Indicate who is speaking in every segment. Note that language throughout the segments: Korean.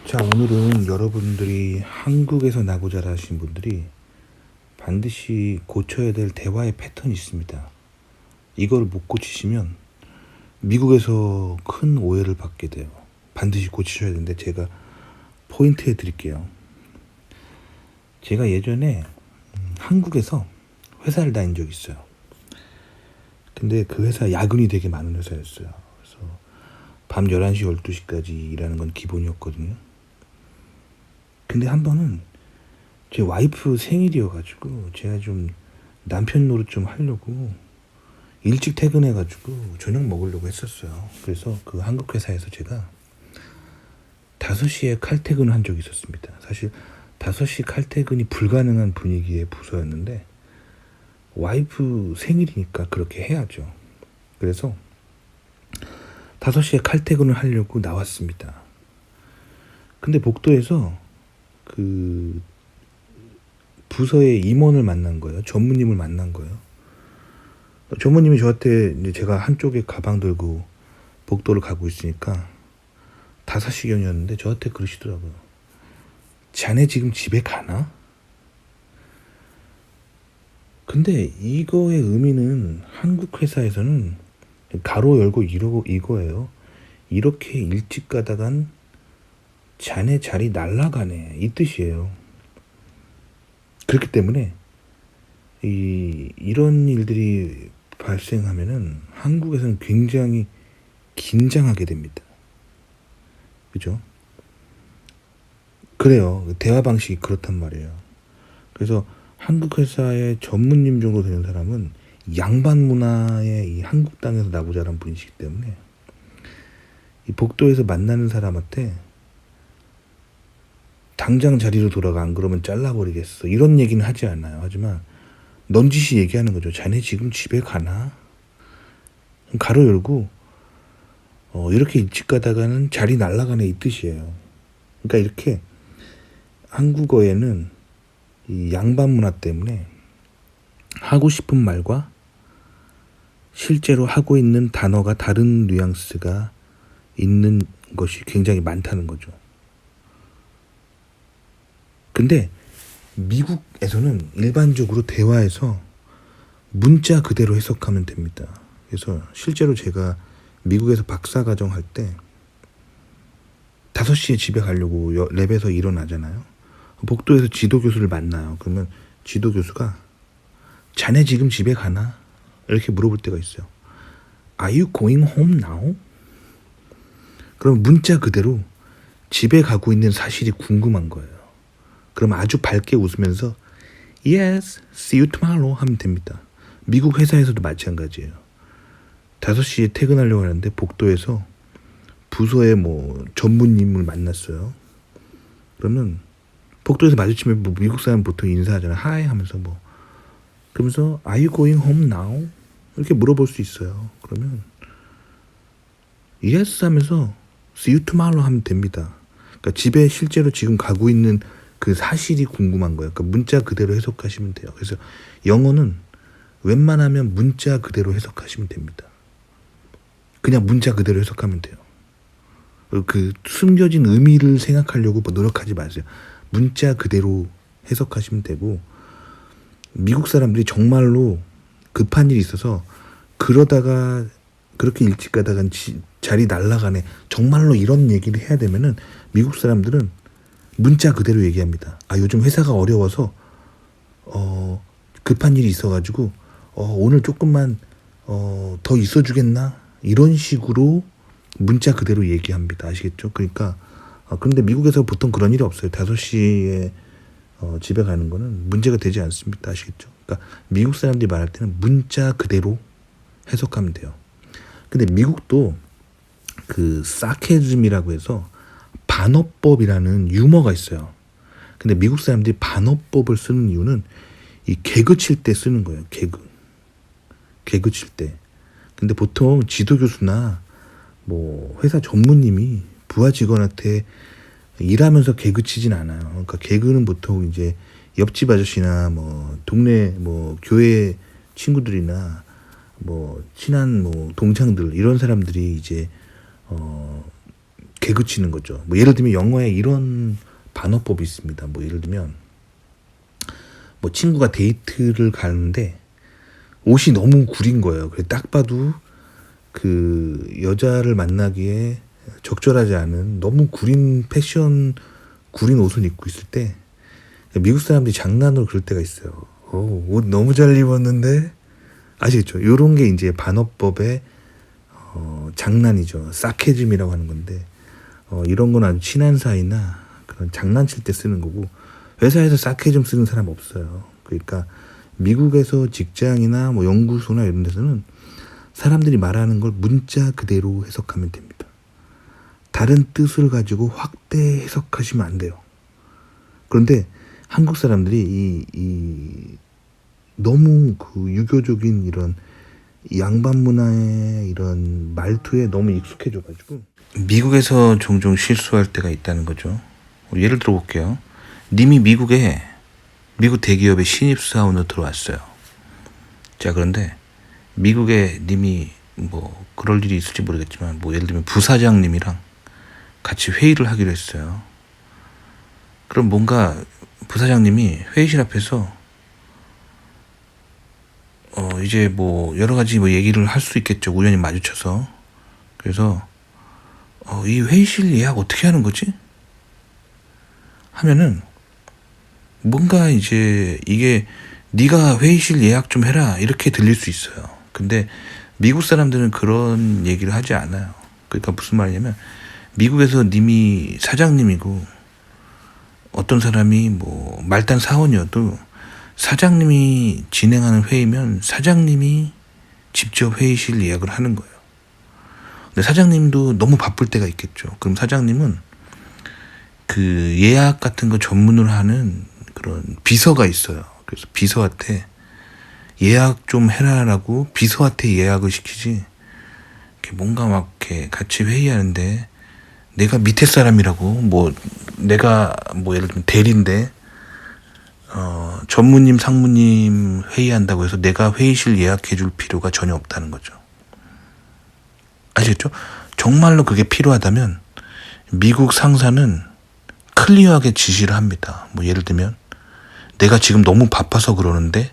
Speaker 1: 자, 오늘은 여러분들이 한국에서 나고 자라신 분들이 반드시 고쳐야 될 대화의 패턴이 있습니다. 이걸 못 고치시면 미국에서 큰 오해를 받게 돼요. 반드시 고치셔야 되는데 제가 포인트 해드릴게요. 제가 예전에 한국에서 회사를 다닌 적이 있어요. 근데 그 회사 야근이 되게 많은 회사였어요. 그래서 밤 11시, 12시까지 일하는 건 기본이었거든요. 근데 한 번은 제 와이프 생일이어가지고 제가 좀 남편 노릇 좀 하려고 일찍 퇴근해가지고 저녁 먹으려고 했었어요. 그래서 그 한국 회사에서 제가 5시에 칼퇴근을 한 적이 있었습니다. 사실 5시 칼퇴근이 불가능한 분위기의 부서였는데 와이프 생일이니까 그렇게 해야죠. 그래서 5시에 칼퇴근을 하려고 나왔습니다. 근데 복도에서 그 부서의 임원을 만난 거예요. 전무님을 만난 거예요. 전무님이 저한테 이제 제가 한쪽에 가방 들고 복도를 가고 있으니까 5시경이었는데 저한테 그러시더라고요. 자네 지금 집에 가나? 근데 이거의 의미는 한국 회사에서는 가로 열고 이거예요. 이렇게 일찍 가다간 자네 자리 날라가네 이 뜻이에요. 그렇기 때문에 이런 일들이 발생하면은 한국에서는 굉장히 긴장하게 됩니다. 그죠? 그래요. 대화 방식이 그렇단 말이에요. 그래서 한국 회사의 전무님 정도 되는 사람은 양반 문화의 이 한국 땅에서 나고 자란 분이시기 때문에 이 복도에서 만나는 사람한테 당장 자리로 돌아가, 안 그러면 잘라버리겠어, 이런 얘기는 하지 않아요. 하지만 넌지시 얘기하는 거죠. 자네 지금 집에 가나? 가로 열고 이렇게 일찍 가다가는 자리 날라가네 이 뜻이에요. 그러니까 이렇게 한국어에는 이 양반 문화 때문에 하고 싶은 말과 실제로 하고 있는 단어가 다른 뉘앙스가 있는 것이 굉장히 많다는 거죠. 근데 미국에서는 일반적으로 대화에서 문자 그대로 해석하면 됩니다. 그래서 실제로 제가 미국에서 박사과정 할 때 5시에 집에 가려고 랩에서 일어나잖아요. 복도에서 지도교수를 만나요. 그러면 지도교수가 자네 지금 집에 가나? 이렇게 물어볼 때가 있어요. Are you going home now? 그럼 문자 그대로 집에 가고 있는 사실이 궁금한 거예요. 그럼 아주 밝게 웃으면서 Yes, see you tomorrow 하면 됩니다. 미국 회사에서도 마찬가지예요. 5시에 퇴근하려고 하는데 복도에서 부서의 뭐 전무님을 만났어요. 그러면 복도에서 마주치면 뭐 미국 사람 보통 인사하잖아요. Hi 하면서 뭐 그러면서 Are you going home now? 이렇게 물어볼 수 있어요. 그러면 Yes 하면서 See you tomorrow 하면 됩니다. 그러니까 집에 실제로 지금 가고 있는 그 사실이 궁금한 거예요. 그러니까 문자 그대로 해석하시면 돼요. 그래서 영어는 웬만하면 문자 그대로 해석하시면 됩니다. 그냥 문자 그대로 해석하면 돼요. 그 숨겨진 의미를 생각하려고 노력하지 마세요. 문자 그대로 해석하시면 되고, 미국 사람들이 정말로 급한 일이 있어서 그러다가 그렇게 일찍 가다가 자리 날라가네, 정말로 이런 얘기를 해야 되면은 미국 사람들은 문자 그대로 얘기합니다. 아, 요즘 회사가 어려워서 급한 일이 있어가지고 오늘 조금만 더 있어주겠나? 이런 식으로 문자 그대로 얘기합니다. 아시겠죠? 그러니까 그런데 미국에서 보통 그런 일이 없어요. 5시에 집에 가는 거는 문제가 되지 않습니다. 아시겠죠? 그러니까 미국 사람들이 말할 때는 문자 그대로 해석하면 돼요. 근데 미국도 그 사케즘이라고 해서 반어법이라는 유머가 있어요. 근데 미국 사람들이 반어법을 쓰는 이유는 이 개그 칠 때 쓰는 거예요. 개그 칠 때. 근데 보통 지도교수나 뭐 회사 전무님이 부하 직원한테 일하면서 개그 치진 않아요. 그러니까 개그는 보통 이제 옆집 아저씨나 뭐 동네 뭐 교회 친구들이나 뭐 친한 뭐 동창들, 이런 사람들이 이제 개그치는 거죠. 뭐 예를 들면 영어에 이런 반어법이 있습니다. 뭐 예를 들면 뭐 친구가 데이트를 가는데 옷이 너무 구린 거예요. 그래서 딱 봐도 그 여자를 만나기에 적절하지 않은 너무 구린 패션, 구린 옷을 입고 있을 때 미국 사람들이 장난으로 그럴 때가 있어요. 옷 너무 잘 입었는데, 아시겠죠? 요런 게 이제 반어법의 장난이죠. 사케즘이라고 하는 건데, 이런 건 아주 친한 사이나 그런 장난칠 때 쓰는 거고, 회사에서 사케즘 쓰는 사람 없어요. 그러니까 미국에서 직장이나 뭐 연구소나 이런 데서는 사람들이 말하는 걸 문자 그대로 해석하면 됩니다. 다른 뜻을 가지고 확대 해석하시면 안 돼요. 그런데 한국 사람들이 너무 그 유교적인 이런 양반 문화의 이런 말투에 너무 익숙해져가지고 미국에서 종종 실수할 때가 있다는 거죠. 예를 들어 볼게요. 님이 미국 대기업에 신입사원으로 들어왔어요. 자, 그런데 미국에 님이 뭐 그럴 일이 있을지 모르겠지만 뭐 예를 들면 부사장님이랑 같이 회의를 하기로 했어요. 그럼 뭔가 부사장님이 회의실 앞에서 이제 뭐 여러 가지 뭐 얘기를 할 수 있겠죠. 우연히 마주쳐서. 그래서 이 회의실 예약 어떻게 하는 거지? 하면은 뭔가 이제 이게 네가 회의실 예약 좀 해라 이렇게 들릴 수 있어요. 근데 미국 사람들은 그런 얘기를 하지 않아요. 그러니까 무슨 말이냐면 미국에서 님이 사장님이고 어떤 사람이 뭐 말단 사원이어도 사장님이 진행하는 회의면 사장님이 직접 회의실 예약을 하는 거예요. 근데 사장님도 너무 바쁠 때가 있겠죠. 그럼 사장님은 그 예약 같은 거 전문으로 하는 그런 비서가 있어요. 그래서 비서한테 예약 좀 해라라고 비서한테 예약을 시키지. 이렇게 뭔가 막 이렇게 같이 회의하는데 내가 밑에 사람이라고 뭐 내가 뭐 예를 들면 대리인데 전무님 상무님 회의한다고 해서 내가 회의실 예약해 줄 필요가 전혀 없다는 거죠. 아시겠죠? 정말로 그게 필요하다면 미국 상사는 클리어하게 지시를 합니다. 뭐 예를 들면 내가 지금 너무 바빠서 그러는데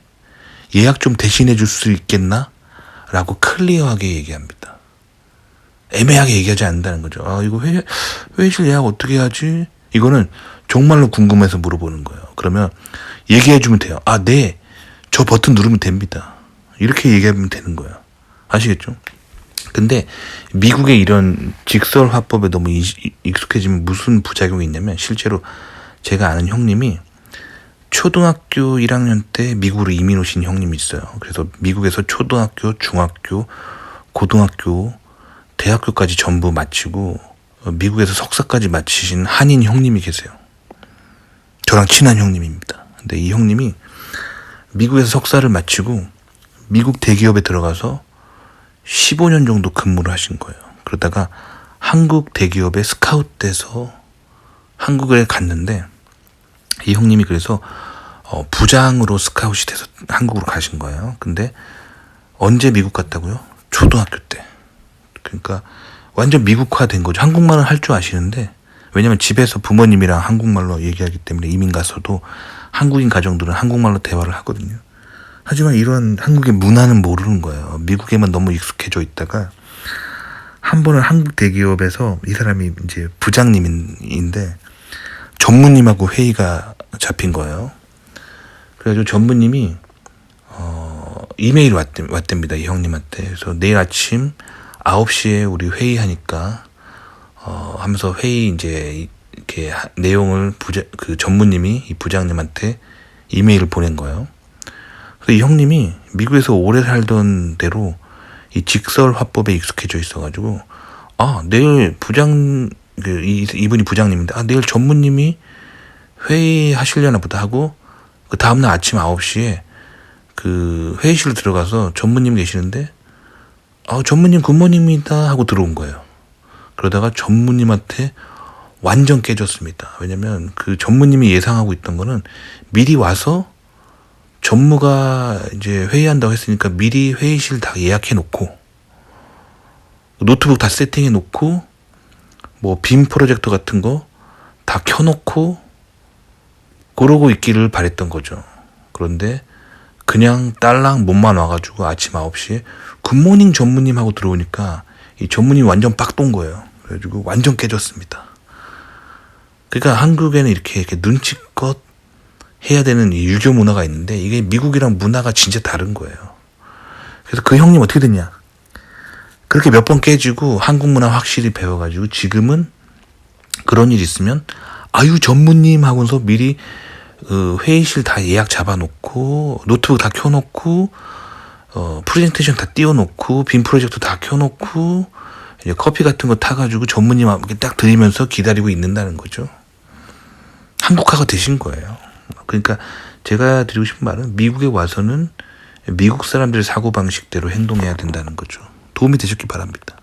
Speaker 1: 예약 좀 대신해 줄 수 있겠나? 라고 클리어하게 얘기합니다. 애매하게 얘기하지 않는다는 거죠. 이거 회의실 예약 어떻게 하지? 이거는 정말로 궁금해서 물어보는 거예요. 그러면 얘기해 주면 돼요. 네. 저 버튼 누르면 됩니다. 이렇게 얘기하면 되는 거예요. 아시겠죠? 근데 미국의 이런 직설 화법에 너무 익숙해지면 무슨 부작용이 있냐면 실제로 제가 아는 형님이 초등학교 1학년 때 미국으로 이민 오신 형님이 있어요. 그래서 미국에서 초등학교, 중학교, 고등학교, 대학교까지 전부 마치고 미국에서 석사까지 마치신 한인 형님이 계세요. 저랑 친한 형님입니다. 근데 이 형님이 미국에서 석사를 마치고 미국 대기업에 들어가서 15년 정도 근무를 하신 거예요. 그러다가 한국 대기업에 스카웃돼서 한국에 갔는데 이 형님이 그래서 부장으로 스카웃이 돼서 한국으로 가신 거예요. 근데 언제 미국 갔다고요? 초등학교 때. 그러니까 완전 미국화된 거죠. 한국말은 할 줄 아시는데 왜냐면 집에서 부모님이랑 한국말로 얘기하기 때문에 이민 가서도 한국인 가정들은 한국말로 대화를 하거든요. 하지만 이런 한국의 문화는 모르는 거예요. 미국에만 너무 익숙해져 있다가 한 번은 한국 대기업에서 이 사람이 이제 부장님인데 전무님하고 회의가 잡힌 거예요. 그래가지고 전무님이 이메일이 왔답니다. 이 형님한테. 그래서 내일 아침 9시에 우리 회의하니까 하면서 회의 이제 이렇게 내용을 그 전무님이 이 부장님한테 이메일을 보낸 거예요. 그래서 이 형님이 미국에서 오래 살던 대로 이 직설 화법에 익숙해져 있어가지고 내일 이분이 부장님인데 내일 전무님이 회의하시려나 보다 하고 그 다음날 아침 9시에 그 회의실 들어가서 전무님 계시는데 전무님 굿모닝입니다 하고 들어온 거예요. 그러다가 전무님한테 완전 깨졌습니다. 왜냐면 그 전무님이 예상하고 있던 거는 미리 와서 전무가 이제 회의한다고 했으니까 미리 회의실 다 예약해 놓고 노트북 다 세팅해 놓고 뭐 빔 프로젝터 같은 거 다 켜놓고 그러고 있기를 바랬던 거죠. 그런데 그냥 딸랑 몸만 와가지고 아침 9시에 굿모닝 전무님 하고 들어오니까 이 전무님이 완전 빡돈 거예요. 그래가지고 완전 깨졌습니다. 그러니까 한국에는 이렇게 눈치껏 해야 되는 이 유교 문화가 있는데 이게 미국이랑 문화가 진짜 다른 거예요. 그래서 그 형님 어떻게 됐냐? 그렇게 몇 번 깨지고 한국 문화 확실히 배워가지고 지금은 그런 일 있으면 아유 전무님 하고서 미리 회의실 다 예약 잡아놓고 노트북 다 켜놓고 프레젠테이션 다 띄워놓고 빔 프로젝트 다 켜놓고 이제 커피 같은 거 타가지고 전무님한테 딱 드리면서 기다리고 있는다는 거죠. 한국화가 되신 거예요. 그러니까 제가 드리고 싶은 말은 미국에 와서는 미국 사람들의 사고방식대로 행동해야 된다는 거죠. 도움이 되셨기 바랍니다.